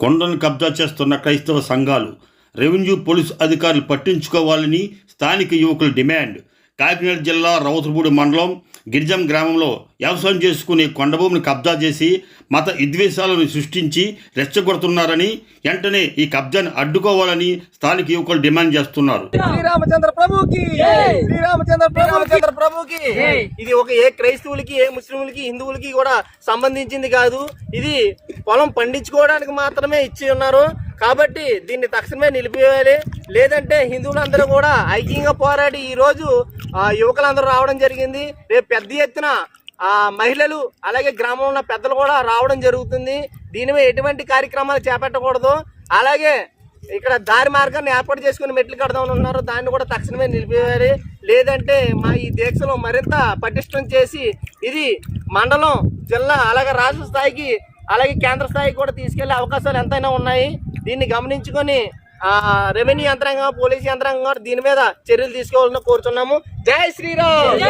కొండను కబ్జా చేస్తున్న క్రైస్తవ సంఘాలు, రెవెన్యూ పోలీసు అధికారులు పట్టించుకోవాలని స్థానిక యువకుల డిమాండ్. కాకినాడ జిల్లా రౌతులపూడి మండలం గిరిజం గ్రామంలో వ్యవసాయం చేసుకునే కొండభూమిని కబ్జా చేసి మత విద్వేషాలను సృష్టించి రెచ్చగొడుతున్నారని, వెంటనే ఈ కబ్జాను అడ్డుకోవాలని స్థానిక యువకులు డిమాండ్ చేస్తున్నారు. శ్రీరామచంద్ర ప్రభుకి, శ్రీరామచంద్ర ప్రభుకి. ఇది ఒక ఏ క్రైస్తవులకి, ఏ ముస్లింలకి, హిందువులకి కూడా సంబంధించింది కాదు. ఇది పొలం పండించుకోవడానికి మాత్రమే ఇచ్చి ఉన్నారు. కాబట్టి దీన్ని తక్షణమే నిలిపివేయాలి. లేదంటే హిందువులందరూ కూడా ఐక్యంగా పోరాడి ఈ రోజు యువకులందరూ రావడం జరిగింది. రేపు పెద్ద ఎత్తున మహిళలు అలాగే గ్రామంలో ఉన్న పెద్దలు కూడా రావడం జరుగుతుంది. దీని మీద ఎటువంటి కార్యక్రమాలు చేపట్టకూడదు. అలాగే ఇక్కడ దారి మార్గాన్ని ఏర్పాటు చేసుకుని మెట్లు కడదామని ఉన్నారు. దాన్ని కూడా తక్షణమే నిలిపివేయాలి. లేదంటే మా ఈ దీక్షలో మరింత పటిష్టం చేసి ఇది మండలం, జిల్లా అలాగే రాష్ట్ర స్థాయికి అలాగే కేంద్ర స్థాయికి కూడా తీసుకెళ్లే అవకాశాలు ఎంతైనా ఉన్నాయి. దీన్ని గమనించుకొని రెవెన్యూ యంత్రాంగం, పోలీసు యంత్రాంగం దీని మీద చర్యలు తీసుకోవాలని కోరుతున్నాము. జై శ్రీరామ్.